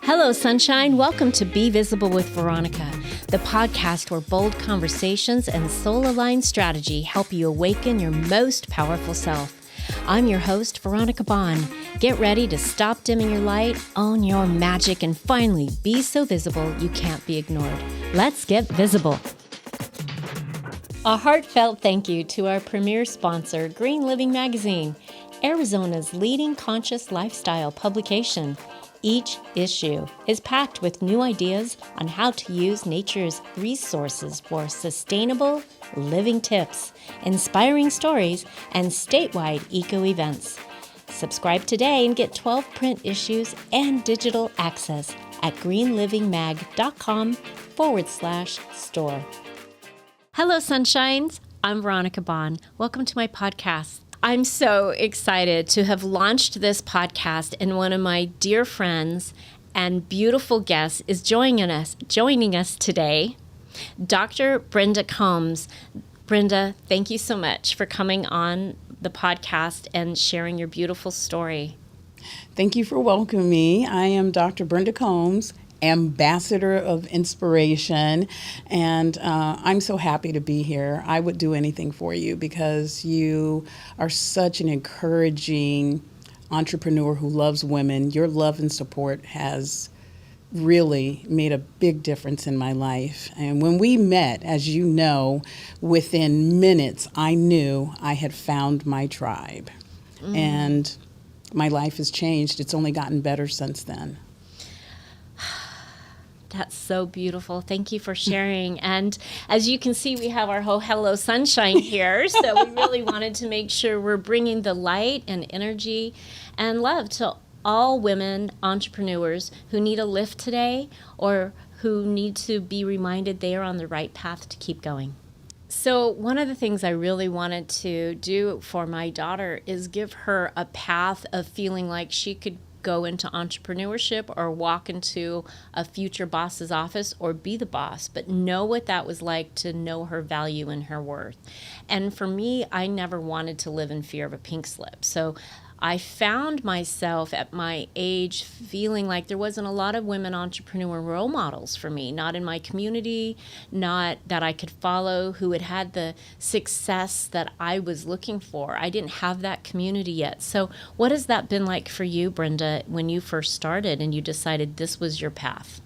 Hello, sunshine. Welcome to Be Visible with Veronica, the podcast where bold conversations and soul-aligned strategy help you awaken your most powerful self. I'm your host, Veronica Bahn. Get ready to stop dimming your light, own your magic, and finally be so visible you can't be ignored. Let's get visible. A heartfelt thank you to our premier sponsor, Green Living Magazine, Arizona's leading conscious lifestyle publication. Each issue is packed with new ideas on how to use nature's resources for sustainable living tips, inspiring stories, and statewide eco events. Subscribe today and get 12 print issues and digital access at greenlivingmag.com/store. Hello, sunshines. I'm Veronica Bahn. Welcome to my podcast. I'm so excited to have launched this podcast, and one of my dear friends and beautiful guests is joining us today, Dr. Brenda Combs. Brenda, thank you so much for coming on the podcast and sharing your beautiful story. Thank you for welcoming me. I am Dr. Brenda Combs, Ambassador of Inspiration, and I'm so happy to be here. I would do anything for you because you are such an encouraging entrepreneur who loves women. Your love and support has really made a big difference in my life. And when we met, as you know, within minutes, I knew I had found my tribe. And my life has changed. It's only gotten better since then. That's so beautiful. Thank you for sharing. And as you can see, we have our whole Hello Sunshine here. So we really wanted to make sure we're bringing the light and energy and love to all women entrepreneurs who need a lift today or who need to be reminded they are on the right path to keep going. So one of the things I really wanted to do for my daughter is give her a path of feeling like she could go into entrepreneurship or walk into a future boss's office or be the boss, but know what that was like to know her value and her worth. And for me, I never wanted to live in fear of a pink slip. So I found myself at my age feeling like there wasn't a lot of women entrepreneur role models for me, not in my community, not that I could follow who had had the success that I was looking for. I didn't have that community yet. So what has that been like for you, Brenda, when you first started and you decided this was your path?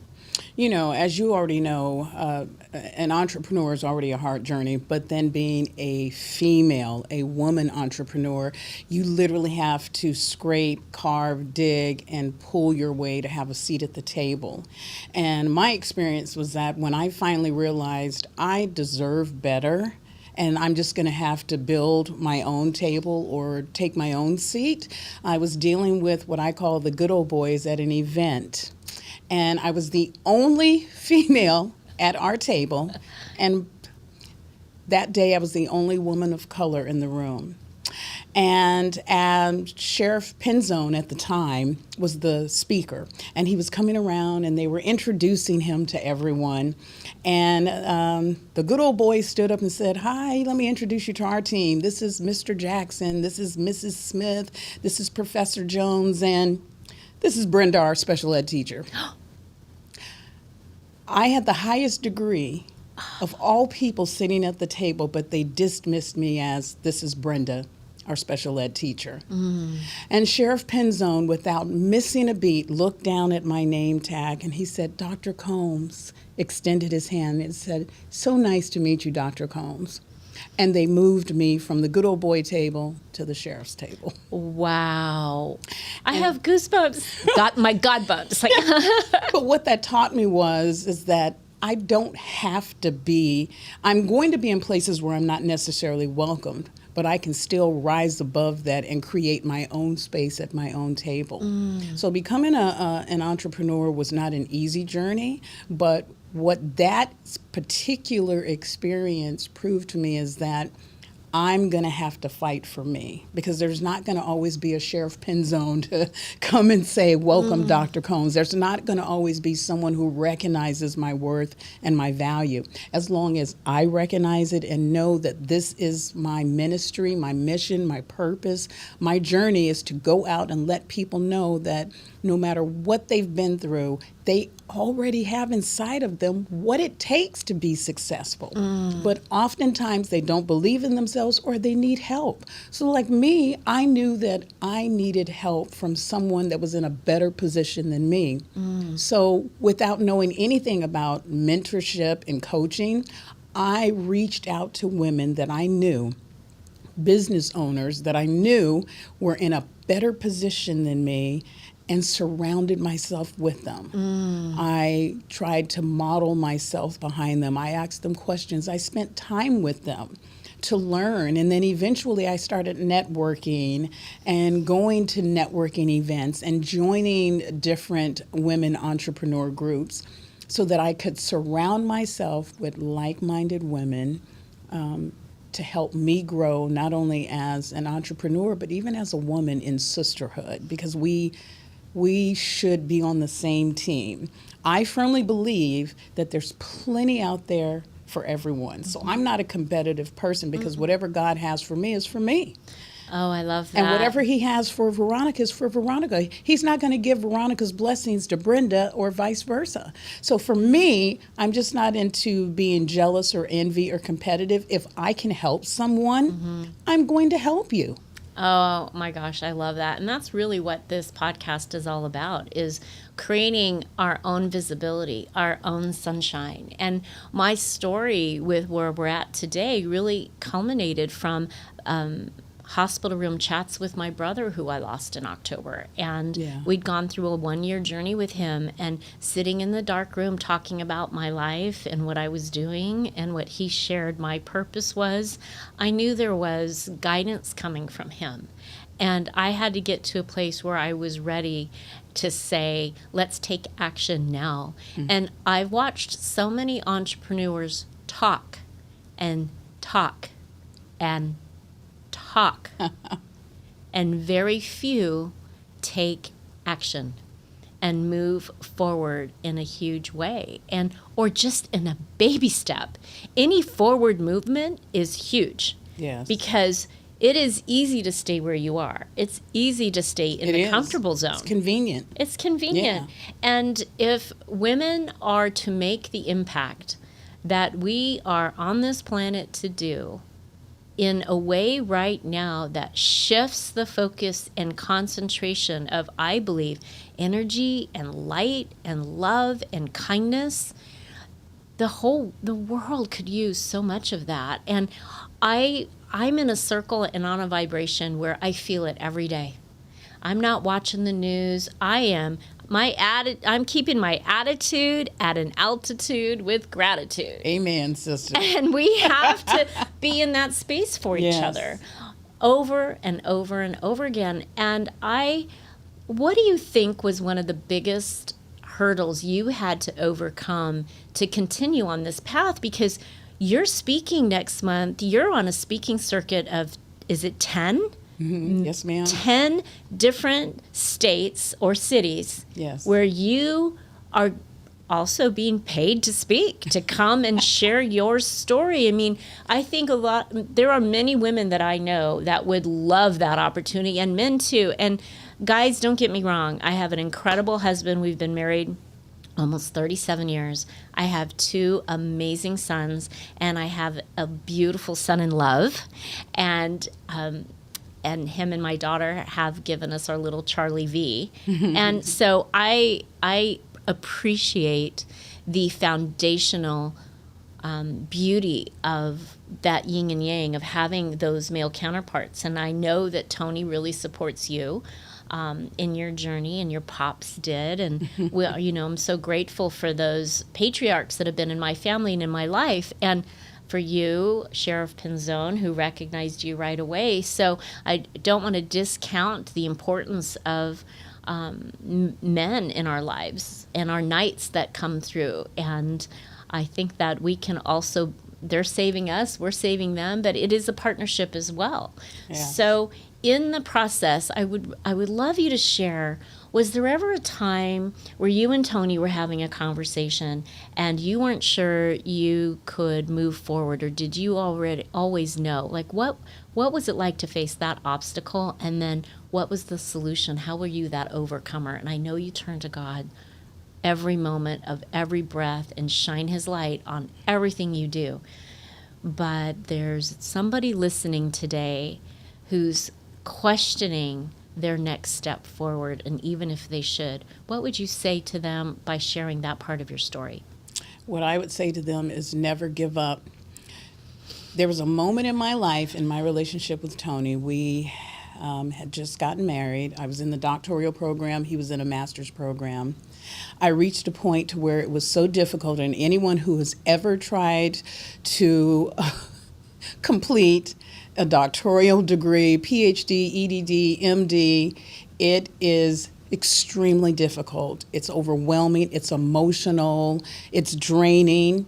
You know, as you already know, an entrepreneur is already a hard journey, but then being a female, a woman entrepreneur, you literally have to scrape, carve, dig, and pull your way to have a seat at the table. And my experience was that when I finally realized I deserve better, and I'm just going to have to build my own table or take my own seat, I was dealing with what I call the good old boys at an event. And I was the only female at our table, and that day I was the only woman of color in the room. And Sheriff Penzone at the time was the speaker, and he was coming around and they were introducing him to everyone. And the good old boy stood up and said, "Hi, let me introduce you to our team. This is Mr. Jackson, this is Mrs. Smith, this is Professor Jones, and this is Brenda, our special ed teacher." I had the highest degree of all people sitting at the table, but they dismissed me as, "This is Brenda, our special ed teacher." And Sheriff Penzone, without missing a beat, looked down at my name tag and he said, "Dr. Combs," extended his hand and said, "So nice to meet you, Dr. Combs." And they moved me from the good old boy table to the sheriff's table. Wow. I have goosebumps. Got my God bumps. Like But what that taught me is that I don't have to be, I'm going to be in places where I'm not necessarily welcomed, but I can still rise above that and create my own space at my own table. So becoming an entrepreneur was not an easy journey, but what that particular experience proved to me is that I'm going to have to fight for me, because there's not going to always be a Sheriff Penzone to come and say, welcome, Dr. Combs. There's not going to always be someone who recognizes my worth and my value. As long as I recognize it and know that this is my ministry, my mission, my purpose, my journey is to go out and let people know that no matter what they've been through, they already have inside of them what it takes to be successful. But oftentimes they don't believe in themselves, or they need help. So like me, I knew that I needed help from someone that was in a better position than me. So without knowing anything about mentorship and coaching, I reached out to women that I knew, business owners that I knew were in a better position than me, and surrounded myself with them. I tried to model myself behind them. I asked them questions. I spent time with them to learn. And then eventually I started networking and going to networking events and joining different women entrepreneur groups so that I could surround myself with like-minded women to help me grow, not only as an entrepreneur, but even as a woman in sisterhood, because we should be on the same team. I firmly believe that there's plenty out there for everyone. So I'm not a competitive person, because whatever God has for me is for me. Oh, I love that. And whatever he has for Veronica is for Veronica. He's not going to give Veronica's blessings to Brenda or vice versa. So for me, I'm just not into being jealous or envy or competitive. If I can help someone, I'm going to help you. Oh my gosh, I love that. And that's really what this podcast is all about, is creating our own visibility, our own sunshine. And my story with where we're at today really culminated from hospital room chats with my brother, who I lost in October. And we'd gone through a 1-year journey with him, and sitting in the dark room talking about my life and what I was doing and what he shared my purpose was, I knew there was guidance coming from him. And I had to get to a place where I was ready to say, let's take action now. And I've watched so many entrepreneurs talk and talk and talk, and very few take action and move forward in a huge way, and or just in a baby step. Any forward movement is huge. Yes. Because it is easy to stay where you are. It's easy to stay in the comfortable zone. It's convenient. It's convenient. Yeah. And if women are to make the impact that we are on this planet to do, in a way right now that shifts the focus and concentration of, I believe, energy and light and love and kindness, the world could use so much of that. And I'm in a circle and on a vibration where I feel it every day. I'm not watching the news. I'm keeping my attitude at an altitude with gratitude. Amen, sister. And we have to be in that space for each other over and over and over again. And what do you think was one of the biggest hurdles you had to overcome to continue on this path? Because you're speaking next month. You're on a speaking circuit of, is it 10? Yes, ma'am. 10 different states or cities where you are also being paid to speak, to come and share your story. I mean, I think there are many women that I know that would love that opportunity, and men too. And guys, don't get me wrong. I have an incredible husband. We've been married almost 37 years. I have 2 amazing sons, and I have a beautiful son in love. And him and my daughter have given us our little Charlie V. And so I appreciate the foundational beauty of that yin and yang, of having those male counterparts. And I know that Tony really supports you in your journey, and your pops did. And I'm so grateful for those patriarchs that have been in my family and in my life. And for you, Sheriff Penzone, who recognized you right away. So I don't want to discount the importance of men in our lives and our knights that come through. And I think that we can also they're saving us, we're saving them, but it is a partnership as well. Yeah. So in the process, I would love you to share, was there ever a time where you and Tony were having a conversation and you weren't sure you could move forward, or did you always know? Like what was it like to face that obstacle, and then what was the solution? How were you that overcomer? And I know you turn to God every moment of every breath and shine his light on everything you do. But there's somebody listening today who's questioning their next step forward, and even if they should, what would you say to them by sharing that part of your story? What I would say to them is never give up. There was a moment in my life, in my relationship with Tony, we had just gotten married. I was in the doctoral program. He was in a master's program. I reached a point to where it was so difficult, and anyone who has ever tried to complete a doctoral degree, PhD, EDD, MD, it is extremely difficult. It's overwhelming, it's emotional, it's draining.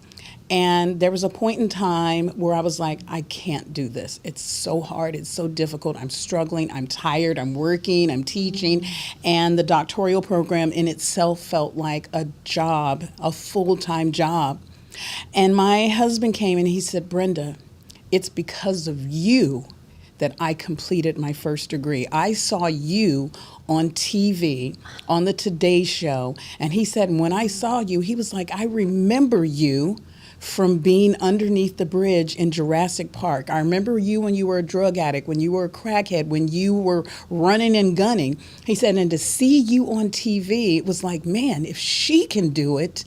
And there was a point in time where I was like, I can't do this. It's so hard, it's so difficult, I'm struggling, I'm tired, I'm working, I'm teaching. And the doctoral program in itself felt like a job, a full-time job. And my husband came and he said, Brenda, it's because of you that I completed my first degree. I saw you on TV, on the Today Show, and he said, when I saw you, he was like, I remember you from being underneath the bridge in Jurassic Park. I remember you when you were a drug addict, when you were a crackhead, when you were running and gunning. He said, and to see you on TV, it was like, man, if she can do it,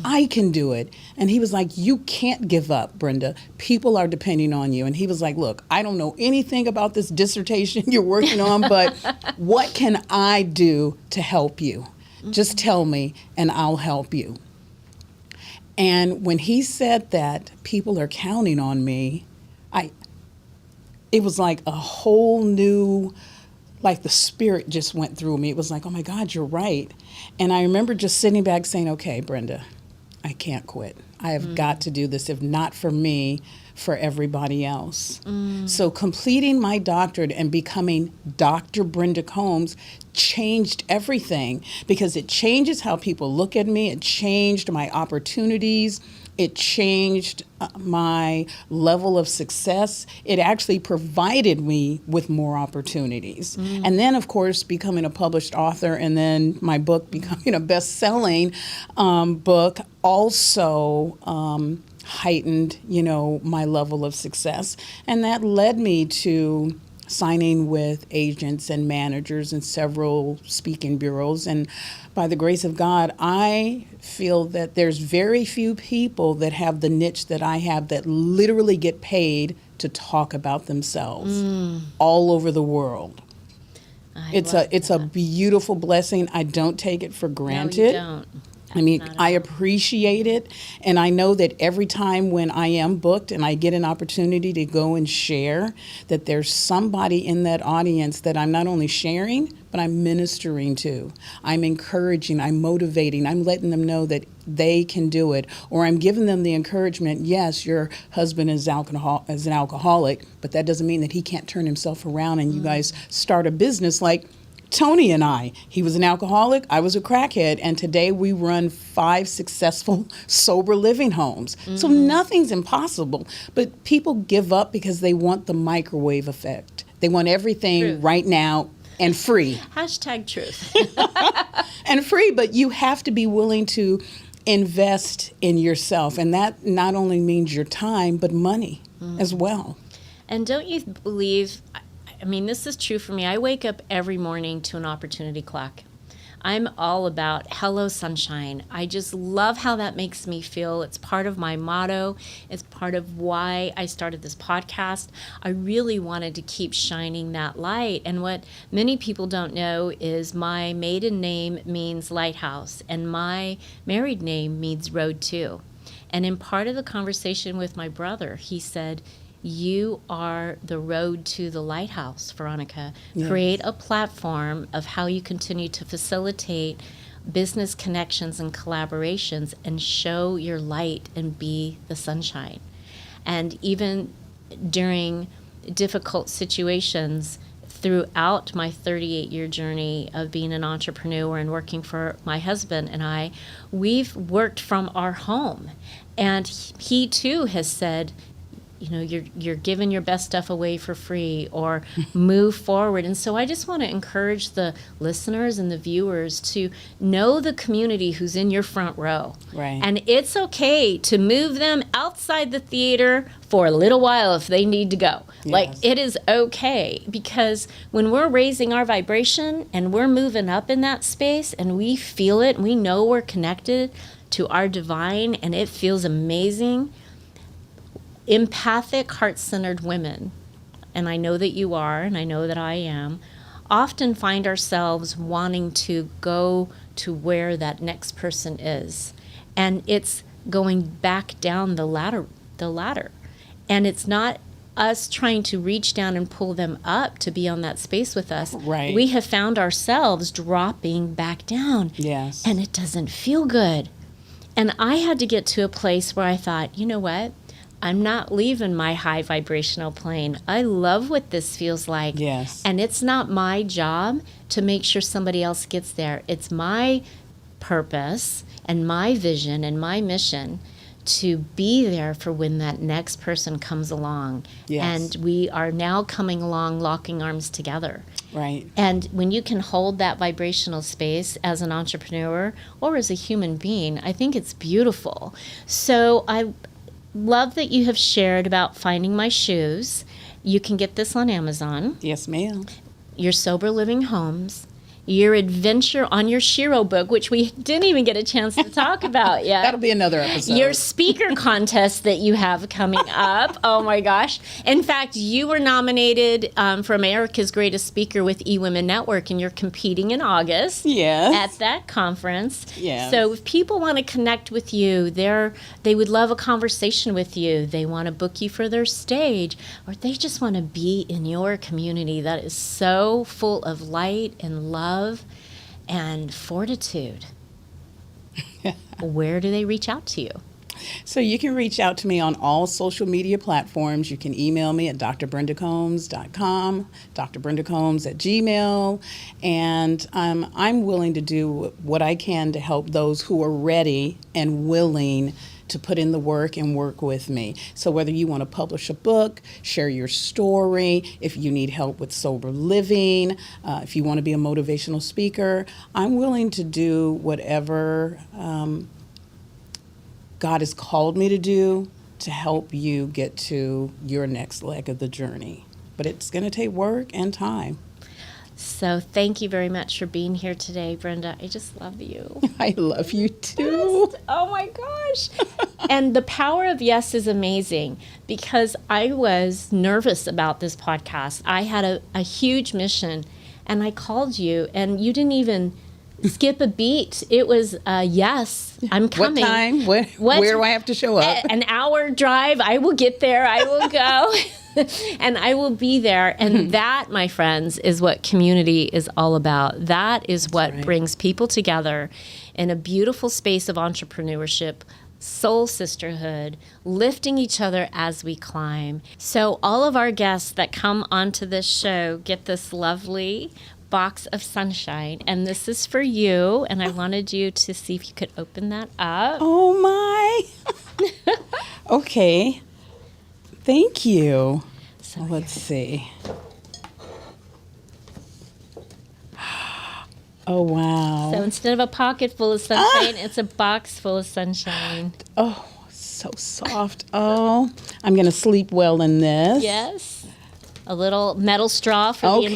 I can do it. And he was like, you can't give up, Brenda. People are depending on you. And he was like, look, I don't know anything about this dissertation you're working on, but what can I do to help you? Just tell me and I'll help you. And when he said that, people are counting on me, it was like a whole new, like the spirit just went through me. It was like, oh my God, you're right. And I remember just sitting back saying, okay, Brenda, I can't quit. I have got to do this. If not for me, for everybody else. So completing my doctorate and becoming Dr. Brenda Combs changed everything, because it changes how people look at me. It changed my opportunities. It changed my level of success. It actually provided me with more opportunities. And then, of course, becoming a published author, and then my book becoming a best-selling book also heightened, my level of success. And that led me to signing with agents and managers in several speaking bureaus. And by the grace of God, I feel that there's very few people that have the niche that I have that literally get paid to talk about themselves all over the world. It's a beautiful blessing. I don't take it for granted. No, you don't. I mean, I appreciate it, and I know that every time when I am booked and I get an opportunity to go and share, that there's somebody in that audience that I'm not only sharing, but I'm ministering to. I'm encouraging, I'm motivating, I'm letting them know that they can do it, or I'm giving them the encouragement, yes, your husband is an alcoholic, but that doesn't mean that he can't turn himself around and you guys start a business like Tony and I. He was an alcoholic, I was a crackhead, and today we run 5 successful sober living homes. So nothing's impossible, but people give up because they want the microwave effect. They want everything right now and free. Hashtag truth. And free, but you have to be willing to invest in yourself, and that not only means your time, but money as well. And don't you believe, I mean, this is true for me. I wake up every morning to an opportunity clock. I'm all about hello, sunshine. I just love how that makes me feel. It's part of my motto. It's part of why I started this podcast. I really wanted to keep shining that light. And what many people don't know is my maiden name means lighthouse, and my married name means road too. And in part of the conversation with my brother, he said, you are the road to the lighthouse, Veronica. Yes. Create a platform of how you continue to facilitate business connections and collaborations and show your light and be the sunshine. And even during difficult situations throughout my 38-year journey of being an entrepreneur and working for my husband and I, we've worked from our home. And he too has said, you're giving your best stuff away for free, or move forward. And so I just want to encourage the listeners and the viewers to know the community who's in your front row. Right. And it's okay to move them outside the theater for a little while if they need to go. Yes. Like, it is okay, because when we're raising our vibration and we're moving up in that space and we feel it, and we know we're connected to our divine and it feels amazing. Empathic, heart-centered women, and I know that you are, and I know that I am, often find ourselves wanting to go to where that next person is. And it's going back down the ladder. And it's not us trying to reach down and pull them up to be on that space with us. Right. We have found ourselves dropping back down. Yes. And it doesn't feel good. And I had to get to a place where I thought, you know what? I'm not leaving my high vibrational plane. I love what this feels like. Yes. And it's not my job to make sure somebody else gets there. It's my purpose and my vision and my mission to be there for when that next person comes along. Yes. And we are now coming along, locking arms together. Right. And when you can hold that vibrational space as an entrepreneur or as a human being, I think it's beautiful. So I love that you have shared about finding my shoes. You can get this on Amazon. Yes, ma'am. Your Sober Living Homes. Your adventure on your Shiro book, which we didn't even get a chance to talk about yet. That'll be another episode. Your speaker contest that you have coming up. Oh, my gosh. In fact, you were nominated for America's Greatest Speaker with eWomen Network, and you're competing in August Yes. at that conference. Yes. So if people want to connect with you, they would love a conversation with you. They want to book you for their stage, or they just want to be in your community that is so full of light and love and fortitude. Where do they reach out to you? So you can reach out to me on all social media platforms. You can email me at drbrendacombs.com, drbrendacombs@gmail, and I'm willing to do what I can to help those who are ready and willing to put in the work and work with me. So whether you want to publish a book, share your story, if you need help with sober living, if you want to be a motivational speaker, I'm willing to do whatever God has called me to do to help you get to your next leg of the journey. But it's going to take work and time. So thank you very much for being here today, Brenda. I just love you. I love you too. Oh my gosh. And the power of yes is amazing, because I was nervous about this podcast. I had a huge mission, and I called you, and you didn't even skip a beat. It was yes, I'm coming. What time? Where do I have to show up? An hour drive. I will get there. I will go. And I will be there. And that, my friends, is what community is all about. That is what brings people together in a beautiful space of entrepreneurship, soul sisterhood, lifting each other as we climb. So all of our guests that come onto this show get this lovely box of sunshine, and this is for you, and I wanted you to see if you could open that up. Oh my. Okay. Thank you. So Let's see. Oh, wow. So instead of a pocket full of sunshine, it's a box full of sunshine. Oh, so soft. Oh, I'm going to sleep well in this. Yes. A little metal straw for the Okay.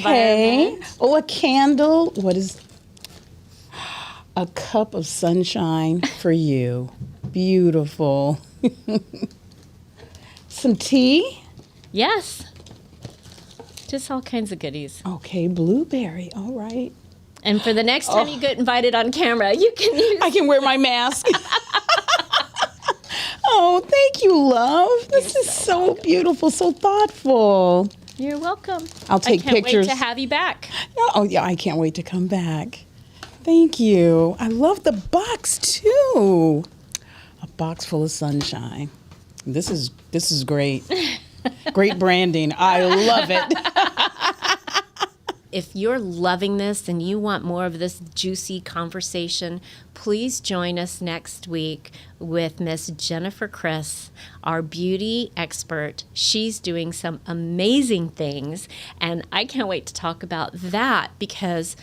environment. Oh, a candle. What is a cup of sunshine for you? Beautiful. Some tea. Yes. Just all kinds of goodies. Okay, blueberry. All right. And for the next time you get invited on camera, you can use... I can wear my mask. Oh, thank you, love. This is so beautiful, so thoughtful. You're welcome. I'll take I can't pictures. wait to have you back. Oh, yeah, I can't wait to come back. Thank you. I love the box, too. A box full of sunshine. This is great. Great branding. I love it. If you're loving this and you want more of this juicy conversation, please join us next week with Miss Jennifer Chris, our beauty expert. She's doing some amazing things, and I can't wait to talk about that because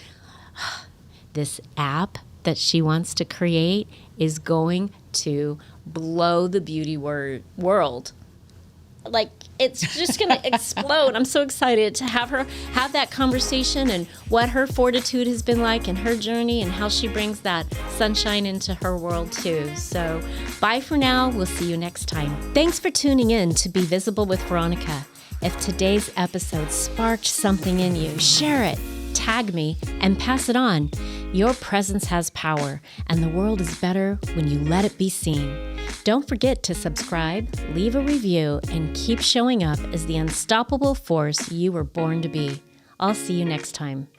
this app that she wants to create is going to blow the beauty world. Like, it's just going to explode. I'm so excited to have her have that conversation and what her fortitude has been like in her journey and how she brings that sunshine into her world too. So bye for now. We'll see you next time. Thanks for tuning in to Be Visible with Veronica. If today's episode sparked something in you, share it, tag me, and pass it on. Your presence has power, and the world is better when you let it be seen. Don't forget to subscribe, leave a review, and keep showing up as the unstoppable force you were born to be. I'll see you next time.